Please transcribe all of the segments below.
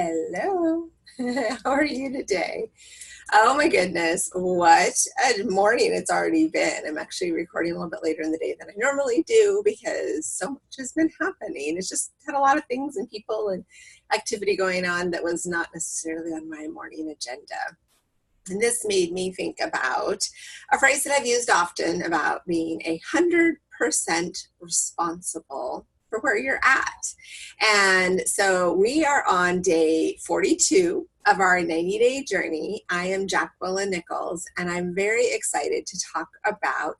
Hello. How are you today? Oh my goodness, what a morning it's already been. I'm actually recording a little bit later in the day than I normally do because so much has been happening. It's just had a lot of things and people and activity going on that was not necessarily on my morning agenda. And this made me think about a phrase that I've used often about being 100% responsible for where you're at. And so we are on day 42 of our 90-day journey. I am Jacqueline Nichols, and I'm very excited to talk about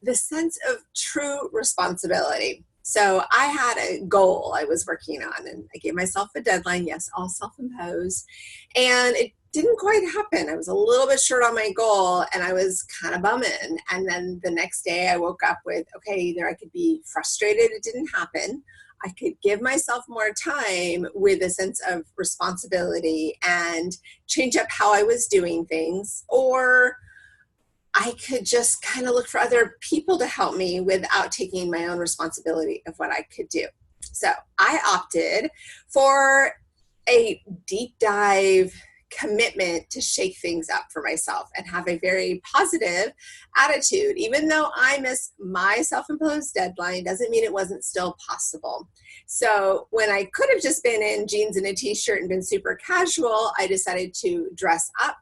the sense of true responsibility. So I had a goal I was working on, and I gave myself a deadline. Yes, all self-imposed. And it didn't quite happen. I was a little bit short on my goal, and I was kind of bumming. And then the next day I woke up with, okay, either I could be frustrated it didn't happen, I could give myself more time with a sense of responsibility and change up how I was doing things, or I could just kind of look for other people to help me without taking my own responsibility of what I could do. So I opted for a deep dive commitment to shake things up for myself and have a very positive attitude. Even though I missed my self-imposed deadline, doesn't mean it wasn't still possible. So when I could have just been in jeans and a t-shirt and been super casual, I decided to dress up,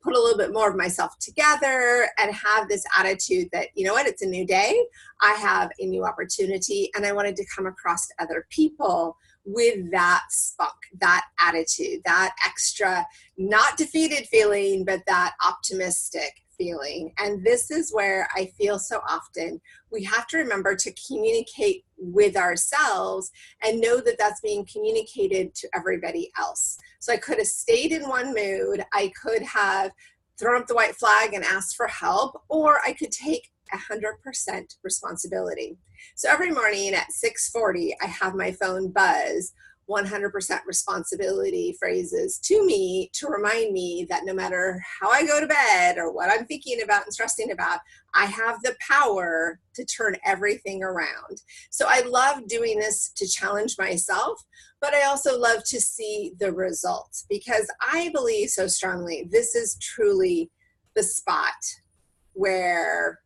put a little bit more of myself together, and have this attitude that, you know what, it's a new day, I have a new opportunity, and I wanted to come across to other people with that spunk, that attitude, that extra, not defeated feeling, but that optimistic feeling. And this is where I feel so often we have to remember to communicate with ourselves and know that that's being communicated to everybody else. So I could have stayed in one mood, I could have thrown up the white flag and asked for help, or I could take 100% responsibility. So every morning at 6:40, I have my phone buzz 100% responsibility phrases to me to remind me that no matter how I go to bed or what I'm thinking about and stressing about, I have the power to turn everything around. So I love doing this to challenge myself, but I also love to see the results because I believe so strongly this is truly the spot where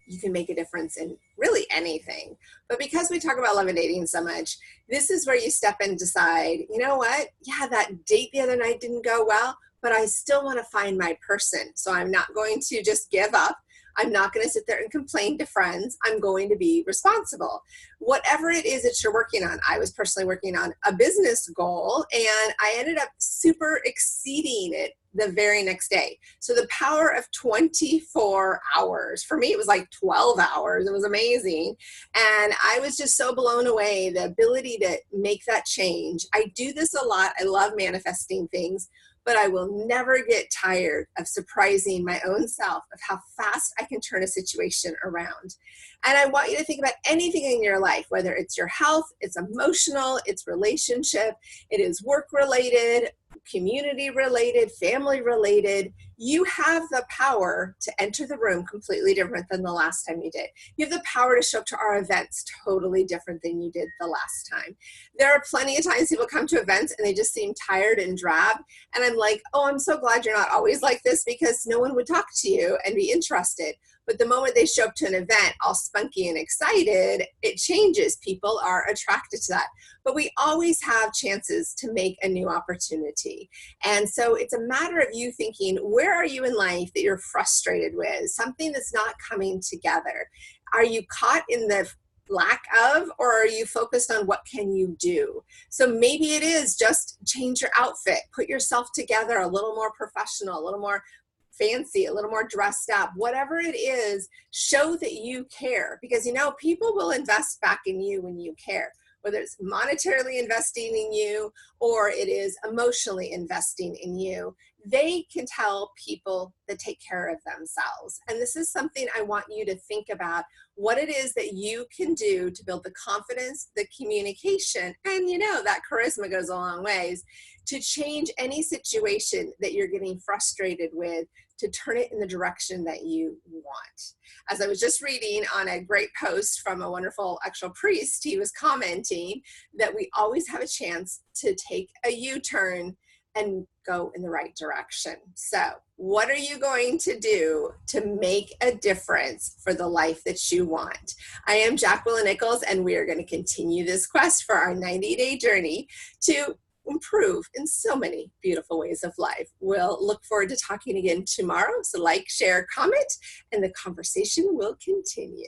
you can make a difference in really anything. But because we talk about love and dating so much, this is where you step in and decide, you know what? Yeah, that date the other night didn't go well, but I still want to find my person. So I'm not going to just give up. I'm not going to sit there and complain to friends. I'm going to be responsible. Whatever it is that you're working on, I was personally working on a business goal and I ended up super exceeding it the very next day. So the power of 24 hours, for me, it was like 12 hours. It was amazing. And I was just so blown away, the ability to make that change. I do this a lot. I love manifesting things, but I will never get tired of surprising my own self of how fast I can turn a situation around. And I want you to think about anything in your life, whether it's your health, it's emotional, it's relationship, it is work related, community related, family related. You have the power to enter the room completely different than the last time you did. You have the power to show up to our events totally different than you did the last time. There are plenty of times people come to events and they just seem tired and drab. And I'm like, oh, I'm so glad you're not always like this because no one would talk to you and be interested. But the moment they show up to an event all spunky and excited, it changes. People are attracted to that. But we always have chances to make a new opportunity. And so it's a matter of you thinking, where are you in life that you're frustrated with? Something that's not coming together. Are you caught in the lack of, or are you focused on what can you do? So maybe it is just change your outfit, put yourself together a little more professional, a little more fancy, a little more dressed up, whatever it is, show that you care because, you know, people will invest back in you when you care, whether it's monetarily investing in you or it is emotionally investing in you. They can tell people that take care of themselves. And this is something I want you to think about, what it is that you can do to build the confidence, the communication, and you know, that charisma goes a long ways to change any situation that you're getting frustrated with, to turn it in the direction that you want. As I was just reading on a great post from a wonderful actual priest, he was commenting that we always have a chance to take a U-turn and go in the right direction. So, what are you going to do to make a difference for the life that you want? I am Jacqueline Nichols, and we are going to continue this quest for our 90-day journey to improve in so many beautiful ways of life. We'll look forward to talking again tomorrow. So like, share, comment, and the conversation will continue.